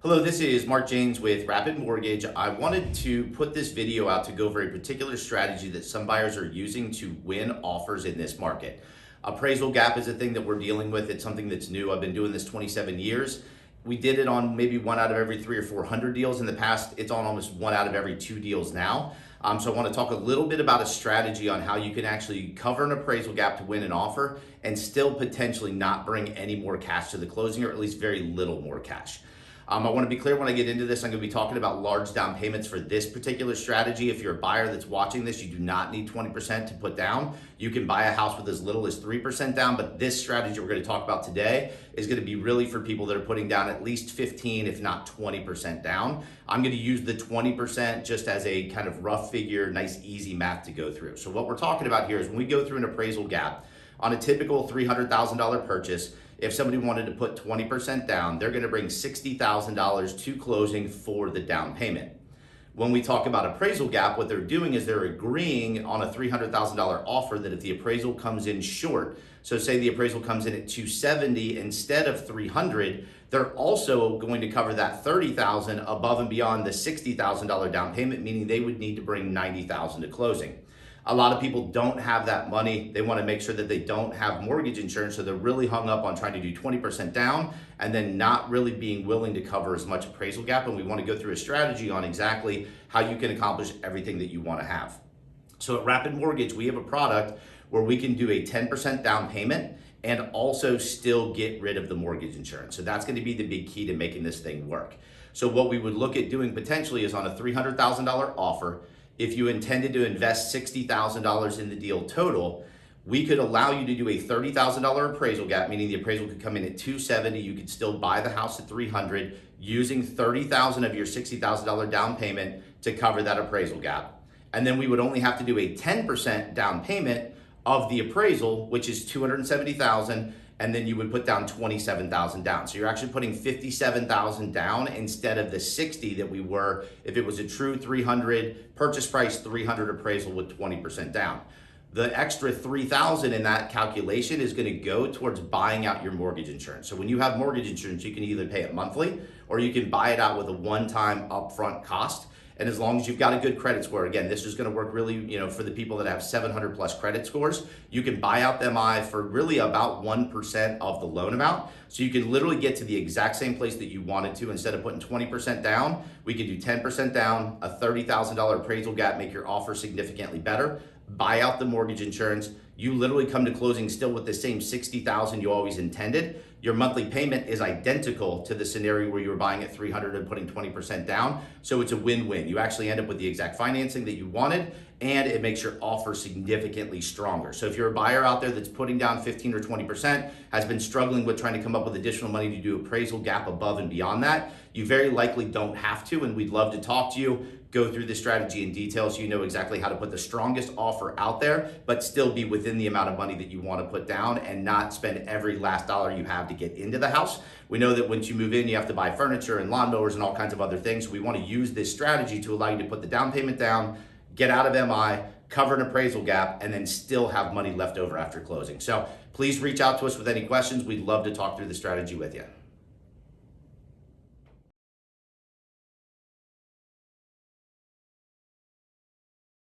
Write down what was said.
Hello, this is Mark Jaynes with Rapid Mortgage. I wanted to put this video out to go over a particular strategy that some buyers are using to win offers in this market. Appraisal gap is a thing that we're dealing with. It's something that's new. I've been doing this 27 years. We did it on maybe one out of every 300 or 400 deals in the past. It's on almost one out of every 2 deals now. So I want to talk a little bit about a strategy on how you can actually cover an appraisal gap to win an offer and still potentially not bring any more cash to the closing, or at least very little more cash. I want to be clear when I get into this, I'm going to be talking about large down payments for this particular strategy. If you're a buyer that's watching this, you do not need 20% to put down. You can buy a house with as little as 3% down, but this strategy we're going to talk about today is going to be really for people that are putting down at least 15, if not 20% down. I'm going to use the 20% just as a kind of rough figure, nice, easy math to go through. So what we're talking about here is when we go through an appraisal gap on a typical $300,000 purchase, if somebody wanted to put 20% down, they're going to bring $60,000 to closing for the down payment. When we talk about appraisal gap, what they're doing is they're agreeing on a $300,000 offer that if the appraisal comes in short, so say the appraisal comes in at 270 instead of 300, they're also going to cover that $30,000 above and beyond the $60,000 down payment, meaning they would need to bring $90,000 to closing. A lot of people don't have that money. They want to make sure that they don't have mortgage insurance, so they're really hung up on trying to do 20% down and then not really being willing to cover as much appraisal gap. And we want to go through a strategy on exactly how you can accomplish everything that you want to have. So at Rapid Mortgage, we have a product where we can do a 10% down payment and also still get rid of the mortgage insurance. So that's going to be the big key to making this thing work. So what we would look at doing potentially is on a $300,000 offer, if you intended to invest $60,000 in the deal total, we could allow you to do a $30,000 appraisal gap, meaning the appraisal could come in at 270. You could still buy the house at 300 using $30,000 of your $60,000 down payment to cover that appraisal gap. And then we would only have to do a 10% down payment of the appraisal, which is $270,000. And then you would put down $27,000 down. So you're actually putting $57,000 down instead of the 60 that we were if it was a true 300 purchase price, 300 appraisal with 20% down. The extra $3,000 in that calculation is going to go towards buying out your mortgage insurance. So when you have mortgage insurance, you can either pay it monthly or you can buy it out with a one-time upfront cost. And as long as you've got a good credit score, again, this is going to work really, for the people that have 700 plus credit scores, you can buy out the MI for really about 1% of the loan amount. So you can literally get to the exact same place that you wanted to. Instead of putting 20% down, we can do 10% down, a $30,000 appraisal gap, make your offer significantly better, buy out the mortgage insurance. You literally come to closing still with the same $60,000 you always intended. Your monthly payment is identical to the scenario where you were buying at 300 and putting 20% down. So it's a win-win. You actually end up with the exact financing that you wanted, and it makes your offer significantly stronger. So if you're a buyer out there that's putting down 15 or 20%, has been struggling with trying to come up with additional money to do appraisal gap above and beyond that, you very likely don't have to, and we'd love to talk to you, go through the strategy in detail so you know exactly how to put the strongest offer out there, but still be within the amount of money that you want to put down and not spend every last dollar you have to get into the house. We know that once you move in, you have to buy furniture and lawnmowers and all kinds of other things. So we want to use this strategy to allow you to put the down payment down, get out of MI, cover an appraisal gap, and then still have money left over after closing. So please reach out to us with any questions. We'd love to talk through the strategy with you.